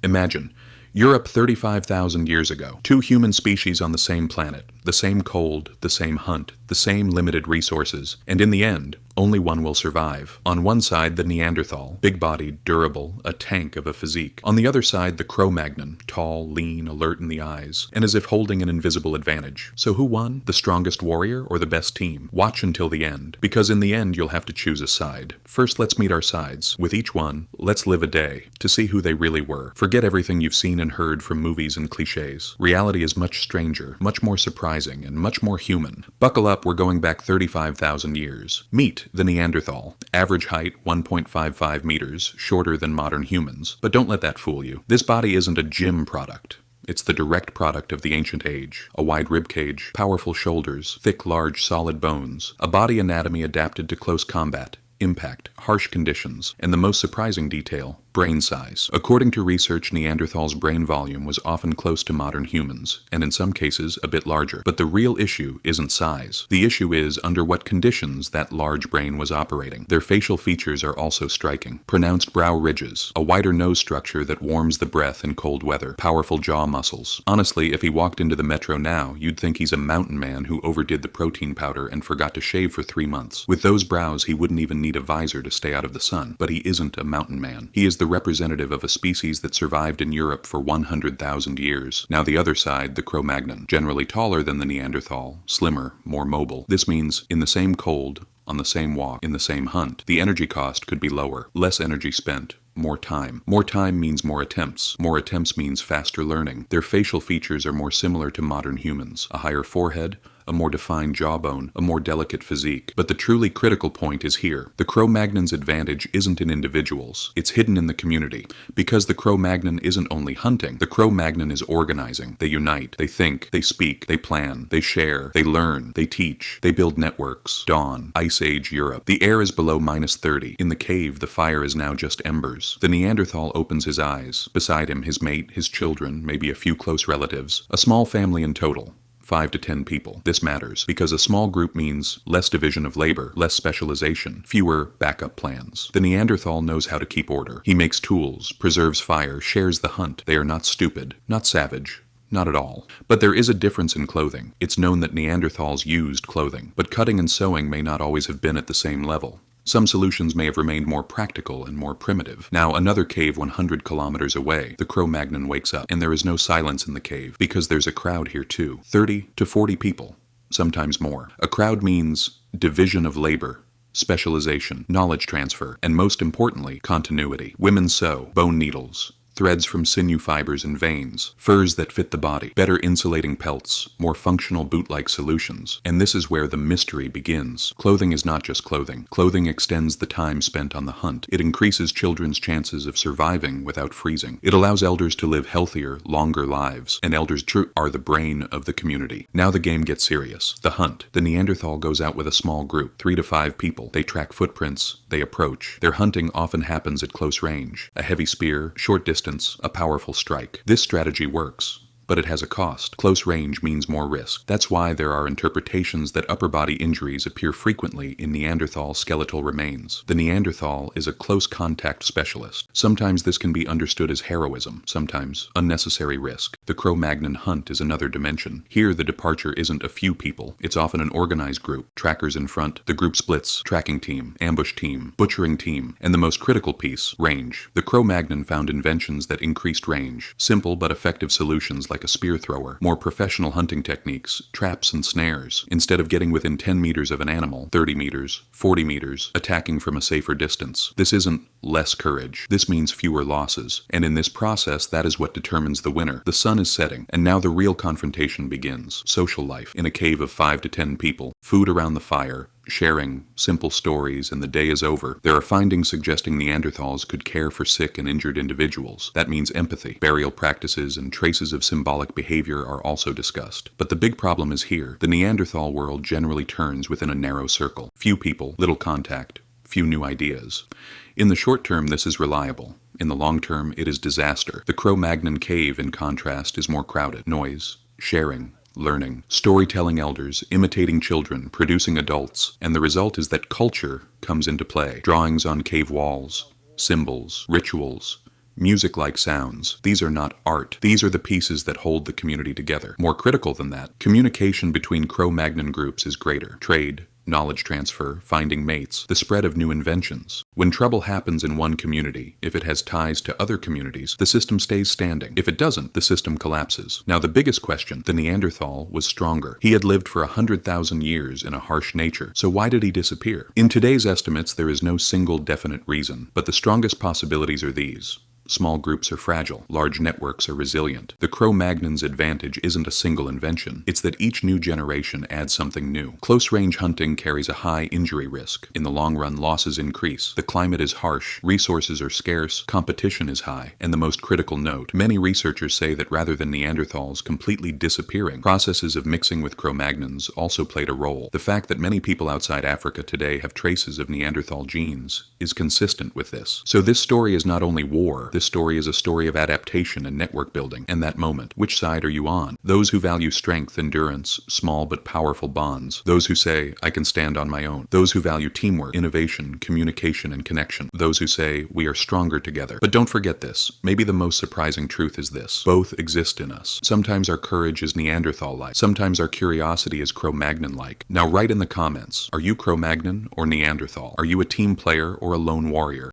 Imagine, Europe 35,000 years ago. Two human species on the same planet, the same cold, the same hunt, the same limited resources, and in the end, only one will survive. On one side, the Neanderthal, big-bodied, durable, a tank of a physique. On the other side, the Cro-Magnon, tall, lean, alert in the eyes, and as if holding an invisible advantage. So who won? The strongest warrior or the best team? Watch until the end, because in the end you'll have to choose a side. First, let's meet our sides. With each one, let's live a day to see who they really were. Forget everything you've seen and heard from movies and cliches. Reality is much stranger, much more surprising, and much more human. Buckle up, we're going back 35,000 years. Meet the Neanderthal. Average height 1.55 meters, shorter than modern humans. But don't let that fool you. This body isn't a gym product. It's the direct product of the ancient age. A wide ribcage, powerful shoulders, thick, large, solid bones. A body anatomy adapted to close combat, impact, harsh conditions, and the most surprising detail, brain size. According to research, Neanderthals' brain volume was often close to modern humans, and in some cases a bit larger. But the real issue isn't size. The issue is under what conditions that large brain was operating. Their facial features are also striking. Pronounced brow ridges, a wider nose structure that warms the breath in cold weather, powerful jaw muscles. Honestly, if he walked into the metro now, you'd think he's a mountain man who overdid the protein powder and forgot to shave for 3 months. With those brows, he wouldn't even need a visor to stay out of the sun. But he isn't a mountain man. He is the representative of a species that survived in Europe for 100,000 years. Now the other side, the Cro-Magnon, generally taller than the Neanderthal, slimmer, more mobile. This means in the same cold, on the same walk, in the same hunt, the energy cost could be lower, less energy spent, more time. More time means more attempts. More attempts means faster learning. Their facial features are more similar to modern humans. A higher forehead, a more defined jawbone, a more delicate physique. But the truly critical point is here. The Cro-Magnon's advantage isn't in individuals. It's hidden in the community. Because the Cro-Magnon isn't only hunting, the Cro-Magnon is organizing. They unite. They think. They speak. They plan. They share. They learn. They teach. They build networks. Dawn. Ice Age Europe. The air is below -30. In the cave, the fire is now just embers. The Neanderthal opens his eyes. Beside him, his mate, his children, maybe a few close relatives. A small family in total. 5 to 10 people. This matters because a small group means less division of labor, less specialization, fewer backup plans. The Neanderthal knows how to keep order. He makes tools, preserves fire, shares the hunt. They are not stupid, not savage. Not at all. But there is a difference in clothing. It's known that Neanderthals used clothing, but cutting and sewing may not always have been at the same level. Some solutions may have remained more practical and more primitive. Now, another cave 100 kilometers away, the Cro-Magnon wakes up, and there is no silence in the cave, because there's a crowd here too. 30 to 40 people, sometimes more. A crowd means division of labor, specialization, knowledge transfer, and most importantly, continuity. Women sew, bone needles, threads from sinew fibers and veins, furs that fit the body, better insulating pelts, more functional boot-like solutions. And this is where the mystery begins. Clothing is not just clothing. Clothing extends the time spent on the hunt. It increases children's chances of surviving without freezing. It allows elders to live healthier, longer lives. And elders are the brain of the community. Now the game gets serious. The hunt. The Neanderthal goes out with a small group, 3 to 5 people. They track footprints. They approach. Their hunting often happens at close range. A heavy spear, short distance, a powerful strike. This strategy works, but it has a cost. Close range means more risk. That's why there are interpretations that upper body injuries appear frequently in Neanderthal skeletal remains. The Neanderthal is a close contact specialist. Sometimes this can be understood as heroism, sometimes unnecessary risk. The Cro-Magnon hunt is another dimension. Here, the departure isn't a few people. It's often an organized group. Trackers in front. The group splits. Tracking team, ambush team, butchering team, and the most critical piece, range. The Cro-Magnon found inventions that increased range. Simple but effective solutions like a spear thrower, more professional hunting techniques, traps and snares. Instead of getting within 10 meters of an animal, 30 meters, 40 meters, attacking from a safer distance. This isn't less courage. This means fewer losses. And in this process, that is what determines the winner. The sun is setting, and now the real confrontation begins. Social life, in a cave of 5 to 10 people, food around the fire, sharing simple stories, and the day is over. There are findings suggesting Neanderthals could care for sick and injured individuals. That means empathy. Burial practices and traces of symbolic behavior are also discussed. But the big problem is here. The Neanderthal world generally turns within a narrow circle. Few people, little contact, few new ideas. In the short term, this is reliable. In the long term, it is disaster. The Cro-Magnon cave, in contrast, is more crowded. Noise, sharing, learning, storytelling elders, imitating children, producing adults, and the result is that culture comes into play. Drawings on cave walls, symbols, rituals, music-like sounds. These are not art. These are the pieces that hold the community together. More critical than that, communication between Cro-Magnon groups is greater. Trade, knowledge transfer, finding mates, the spread of new inventions. When trouble happens in one community, if it has ties to other communities, the system stays standing. If it doesn't, the system collapses. Now the biggest question, the Neanderthal was stronger. He had lived for 100,000 years in a harsh nature, so why did he disappear? In today's estimates, there is no single definite reason, but the strongest possibilities are these. Small groups are fragile. Large networks are resilient. The Cro-Magnons' advantage isn't a single invention. It's that each new generation adds something new. Close-range hunting carries a high injury risk. In the long run, losses increase. The climate is harsh. Resources are scarce. Competition is high. And the most critical note, many researchers say that rather than Neanderthals completely disappearing, processes of mixing with Cro-Magnons also played a role. The fact that many people outside Africa today have traces of Neanderthal genes is consistent with this. So this story is not only war. This story is a story of adaptation and network building. And that moment, which side are you on? Those who value strength, endurance, small but powerful bonds. Those who say, I can stand on my own. Those who value teamwork, innovation, communication, and connection. Those who say, we are stronger together. But don't forget this. Maybe the most surprising truth is this. Both exist in us. Sometimes our courage is Neanderthal-like. Sometimes our curiosity is Cro-Magnon-like. Now write in the comments, are you Cro-Magnon or Neanderthal? Are you a team player or a lone warrior?